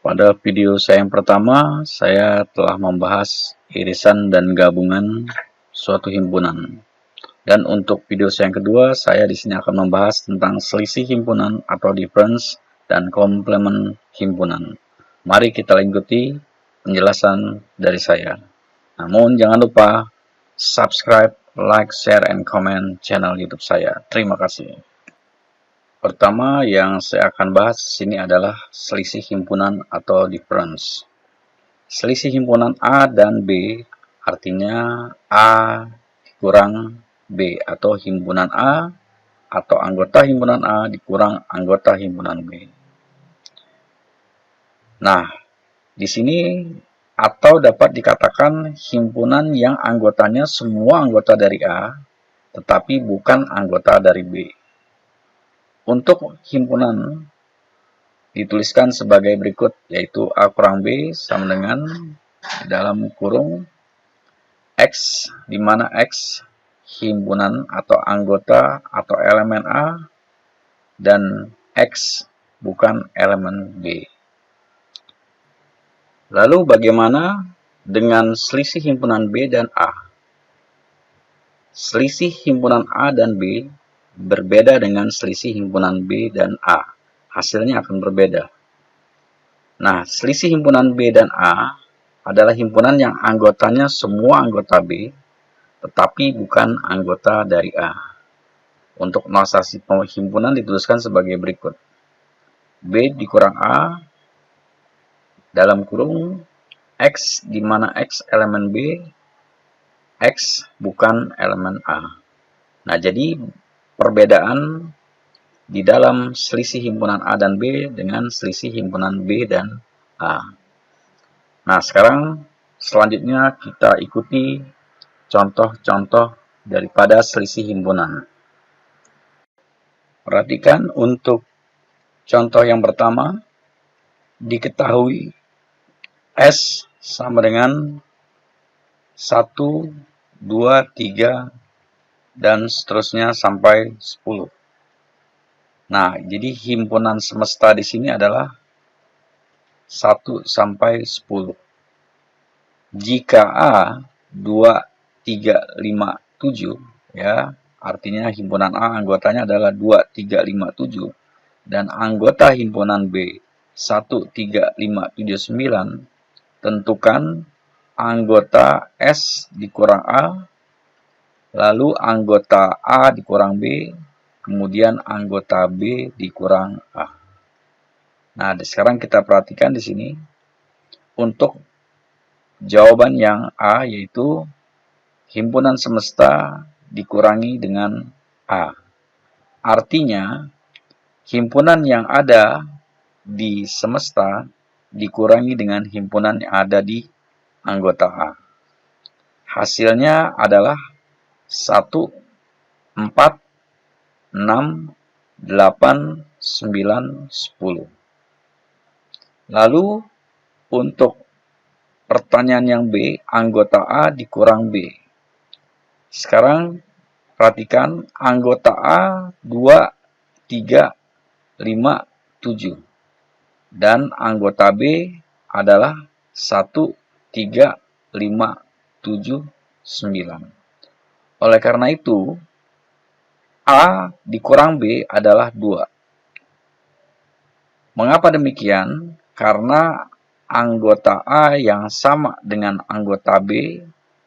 Pada video saya yang pertama, saya telah membahas irisan dan gabungan suatu himpunan. Dan untuk video saya yang kedua, saya di sini akan membahas tentang selisih himpunan atau difference dan komplement himpunan. Mari kita ikuti penjelasan dari saya. Namun jangan lupa subscribe, like, share, and comment channel YouTube saya. Terima kasih. Pertama yang saya akan bahas di sini adalah selisih himpunan atau difference. Selisih himpunan A dan B artinya A dikurang B atau himpunan A atau anggota himpunan A dikurang anggota himpunan B. Nah, di sini atau dapat dikatakan himpunan yang anggotanya semua anggota dari A tetapi bukan anggota dari B. Untuk himpunan dituliskan sebagai berikut, yaitu A kurang B sama dengan dalam kurung X, di mana X himpunan atau anggota atau elemen A dan X bukan elemen B. Lalu bagaimana dengan selisih himpunan B dan A? Selisih himpunan A dan B berbeda dengan selisih himpunan B dan A. Hasilnya akan berbeda. Nah, selisih himpunan B dan A adalah himpunan yang anggotanya semua anggota B, tetapi bukan anggota dari A. Untuk notasasi himpunan dituliskan sebagai berikut. B dikurang A dalam kurung X, di mana X elemen B, X bukan elemen A. Nah, jadi perbedaan di dalam selisih himpunan A dan B dengan selisih himpunan B dan A. Nah, sekarang selanjutnya kita ikuti contoh-contoh daripada selisih himpunan. Perhatikan untuk contoh yang pertama, diketahui S sama dengan 1, 2, 3, dan seterusnya sampai 10. Nah, jadi himpunan semesta di sini adalah 1 sampai 10. Jika A 2, 3, 5, 7, ya, artinya himpunan A anggotanya adalah 2, 3, 5, 7, dan anggota himpunan B 1, 3, 5, 7, 9, tentukan anggota S dikurang A, lalu anggota A dikurang B, kemudian anggota B dikurang A. Nah, sekarang kita perhatikan di sini untuk jawaban yang A, yaitu himpunan semesta dikurangi dengan A. Artinya, himpunan yang ada di semesta dikurangi dengan himpunan yang ada di anggota A. Hasilnya adalah 1, 4, 6, 8, 9, 10. Lalu untuk pertanyaan yang B, anggota A dikurang B. Sekarang perhatikan anggota A 2, 3, 5, 7. Dan anggota B adalah 1, 3, 5, 7, 9. Oleh karena itu, A dikurang B adalah 2. Mengapa demikian? Karena anggota A yang sama dengan anggota B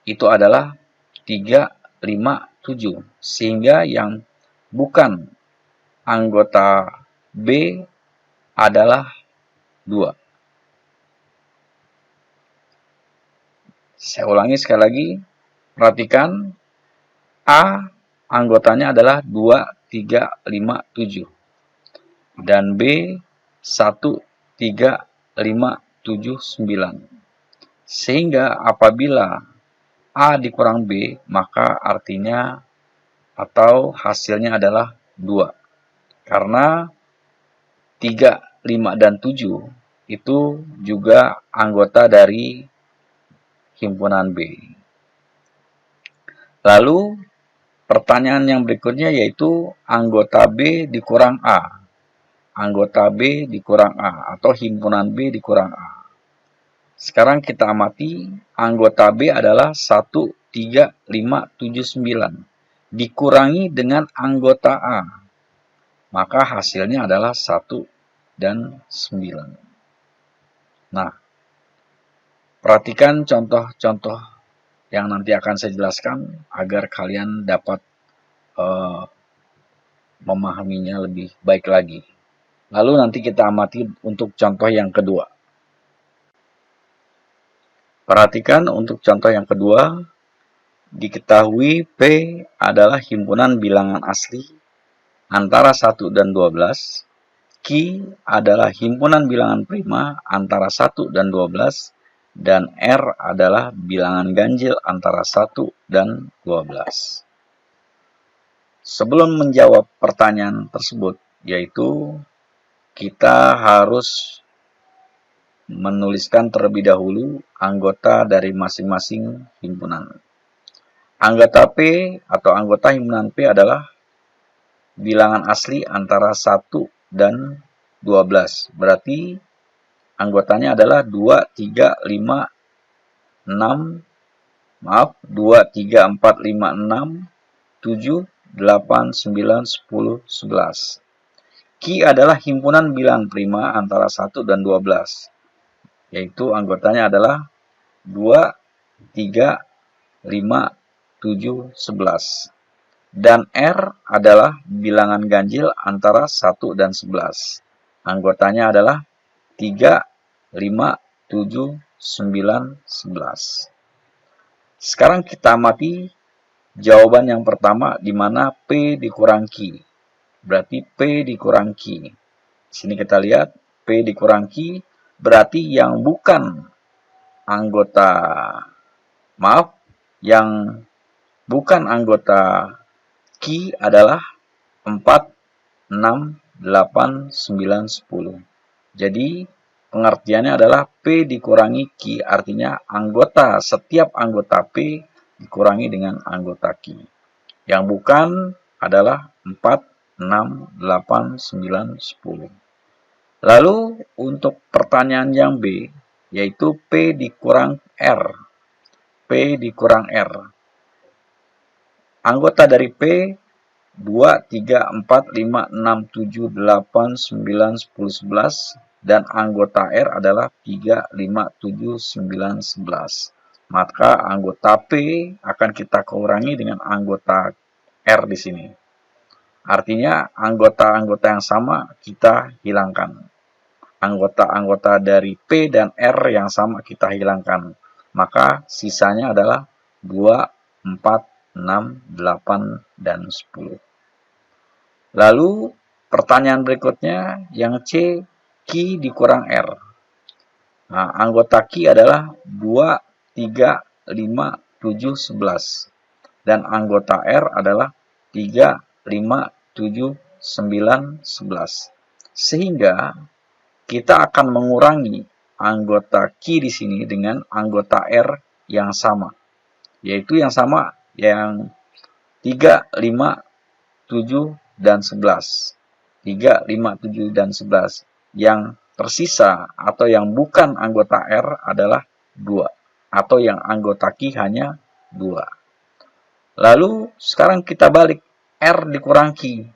itu adalah 3, 5, 7. Sehingga yang bukan anggota B adalah 2. Saya ulangi sekali lagi. Perhatikan A anggotanya adalah 2, 3, 5, 7. Dan B 1, 3, 5, 7, 9. Sehingga apabila A dikurang B, maka artinya atau hasilnya adalah 2. Karena 3, 5, dan 7 itu juga anggota dari himpunan B. Lalu pertanyaan yang berikutnya yaitu anggota B dikurang A. anggota B dikurang A atau himpunan B dikurang A. Sekarang kita amati anggota B adalah 1, 3, 5, 7, 9 dikurangi dengan anggota A. Maka hasilnya adalah 1 dan 9. Nah, perhatikan contoh-contoh yang nanti akan saya jelaskan agar kalian dapat memahaminya lebih baik lagi. Lalu nanti kita amati untuk contoh yang kedua. Perhatikan untuk contoh yang kedua, diketahui P adalah himpunan bilangan asli antara 1 dan 12. Q adalah himpunan bilangan prima antara 1 dan 12. Dan R adalah bilangan ganjil antara 1 dan 12. Sebelum menjawab pertanyaan tersebut, yaitu kita harus menuliskan terlebih dahulu anggota dari masing-masing himpunan. Anggota P atau anggota himpunan P adalah bilangan asli antara 1 dan 12. Berarti anggotanya adalah 2, 3, 5, 6, 2, 3, 4, 5, 6, 7, 8, 9, 10, 11. Q adalah himpunan bilangan prima antara 1 dan 12. Yaitu anggotanya adalah 2, 3, 5, 7, 11. Dan R adalah bilangan ganjil antara 1 dan 11. Anggotanya adalah 3, 5, 7, 9, 11. Sekarang kita amati jawaban yang pertama di mana P dikurang Q. Berarti P dikurang Q. Di sini kita lihat P dikurang Q berarti yang bukan anggota, yang bukan anggota Q adalah 4, 6, 8, 9, 10. Jadi pengertiannya adalah P dikurangi Q, artinya setiap anggota P dikurangi dengan anggota Q. Yang bukan adalah 4, 6, 8, 9, 10. Lalu untuk pertanyaan yang B, yaitu P dikurang R. P dikurang R. Anggota dari P 2, 3, 4, 5, 6, 7, 8, 9, 10, 11. Dan anggota R adalah 3, 5, 7, 9, 11. Maka anggota P akan kita kurangi dengan anggota R di sini. Artinya anggota-anggota yang sama kita hilangkan. Anggota-anggota dari P dan R yang sama kita hilangkan. Maka sisanya adalah 2, 4, 6, 8, dan 10. Lalu pertanyaan berikutnya yang C, Q dikurang R. Nah, anggota Q adalah 2, 3, 5, 7, 11. Dan anggota R adalah 3, 5, 7, 9, 11. Sehingga kita akan mengurangi anggota Q di sini dengan anggota R yang sama. Yaitu yang sama yang 3, 5, 7, dan 11. 3, 5, 7, dan 11. Yang tersisa atau yang bukan anggota R adalah 2. Atau yang anggota Q hanya 2. Lalu sekarang kita balik. R dikurang Q.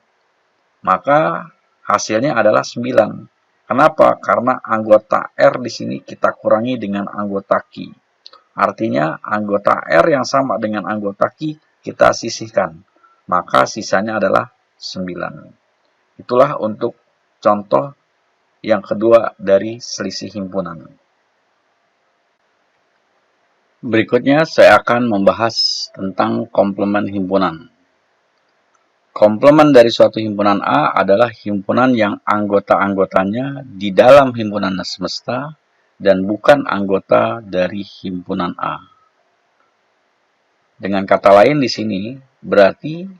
Maka hasilnya adalah 9. Kenapa? Karena anggota R di sini kita kurangi dengan anggota Q. Artinya anggota R yang sama dengan anggota Q kita sisihkan. Maka sisanya adalah 9. Itulah untuk contoh yang kedua dari selisih himpunan. Berikutnya saya akan membahas tentang komplement himpunan. Komplement dari suatu himpunan A adalah himpunan yang anggota-anggotanya di dalam himpunan semesta dan bukan anggota dari himpunan A. Dengan kata lain di sini berarti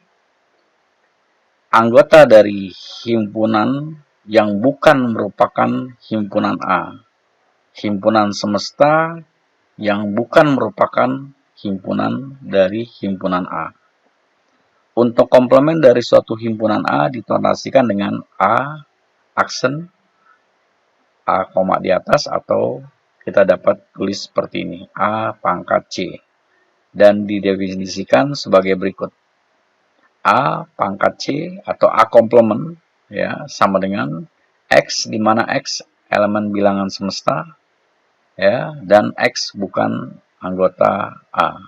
anggota dari himpunan yang bukan merupakan himpunan A, himpunan semesta yang bukan merupakan himpunan dari himpunan A. Untuk komplement dari suatu himpunan A ditonasikan dengan A aksen A koma di atas, atau kita dapat tulis seperti ini, A pangkat C. Dan didefinisikan sebagai berikut. A pangkat C atau A komplement ya sama dengan X, di mana X elemen bilangan semesta ya, dan X bukan anggota A.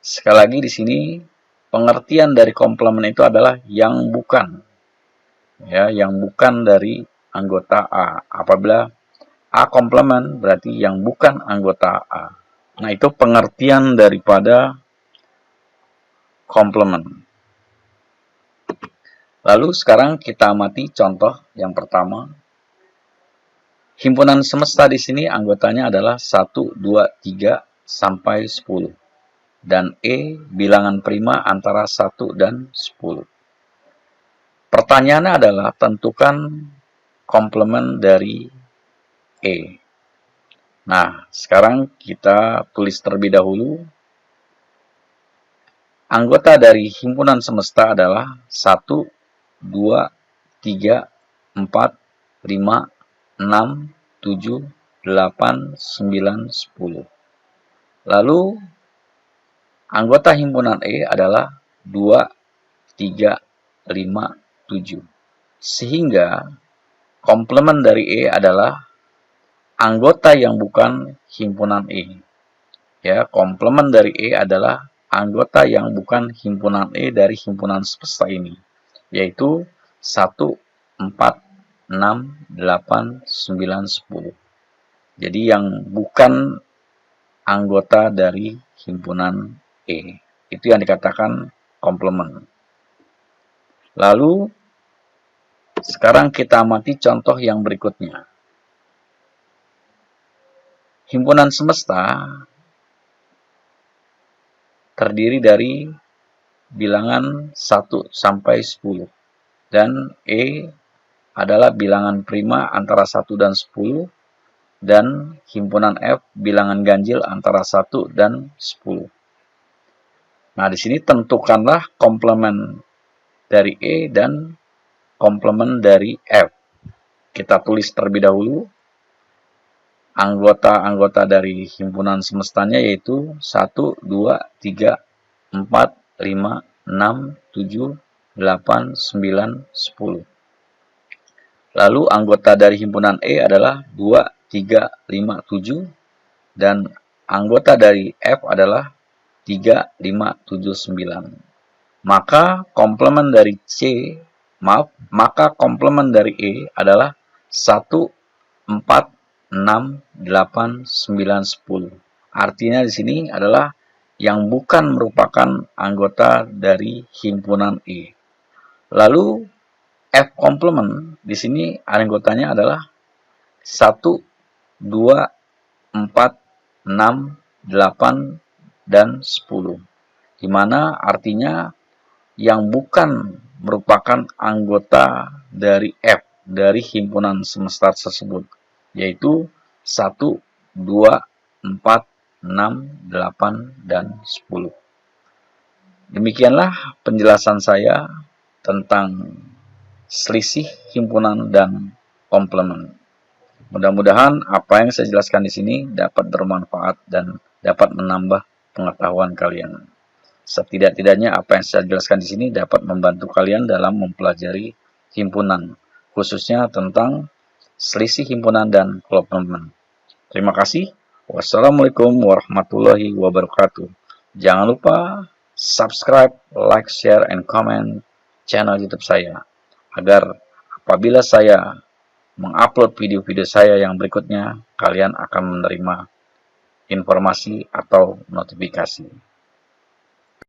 Sekali lagi di sini pengertian dari komplement itu adalah yang bukan ya, yang bukan dari anggota A. Apabila A komplement berarti yang bukan anggota A. Nah, itu pengertian daripada komplement. Lalu sekarang kita amati contoh yang pertama. Himpunan semesta di sini anggotanya adalah 1, 2, 3 sampai 10. Dan E bilangan prima antara 1 dan 10. Pertanyaannya adalah tentukan komplement dari E. Nah, sekarang kita tulis terlebih dahulu. Anggota dari himpunan semesta adalah 1, 2, 3, 4, 5, 6, 7, 8, 9, 10. Lalu, anggota himpunan E adalah 2, 3, 5, 7. Sehingga, komplement dari E adalah anggota yang bukan himpunan E. Ya, komplement dari E adalah anggota yang bukan himpunan E dari himpunan semesta ini, yaitu 1, 4, 6, 8, 9, 10. Jadi yang bukan anggota dari himpunan E. Itu yang dikatakan komplement. Lalu, sekarang kita amati contoh yang berikutnya. Himpunan semesta terdiri dari bilangan 1 sampai 10. Dan E adalah bilangan prima antara 1 dan 10. Dan himpunan F bilangan ganjil antara 1 dan 10. Nah, di sini tentukanlah komplement dari E dan komplement dari F. Kita tulis terlebih dahulu anggota-anggota dari himpunan semestanya, yaitu 1, 2, 3, 4, 5, 6, 7, 8, 9, 10. Lalu anggota dari himpunan E adalah 2, 3, 5, 7. Dan anggota dari F adalah 3, 5, 7, 9. Maka komplement dari komplement dari E adalah 1, 4, 6, 8, 9, 10. Artinya di sini adalah yang bukan merupakan anggota dari himpunan E. Lalu F komplement di sini anggotanya adalah 1, 2, 4, 6, 8, dan 10. Di mana artinya yang bukan merupakan anggota dari F, dari himpunan semesta tersebut, yaitu 1, 2, 4, 6, 8, dan 10. Demikianlah penjelasan saya tentang selisih himpunan dan komplement. Mudah-mudahan apa yang saya jelaskan di sini dapat bermanfaat dan dapat menambah pengetahuan kalian. Setidak-tidaknya apa yang saya jelaskan di sini dapat membantu kalian dalam mempelajari himpunan, khususnya tentang selisih himpunan dan komplement. Terima kasih. Wassalamualaikum warahmatullahi wabarakatuh. Jangan lupa subscribe, like, share, and comment channel YouTube saya, agar apabila saya mengupload video-video saya yang berikutnya, kalian akan menerima informasi atau notifikasi.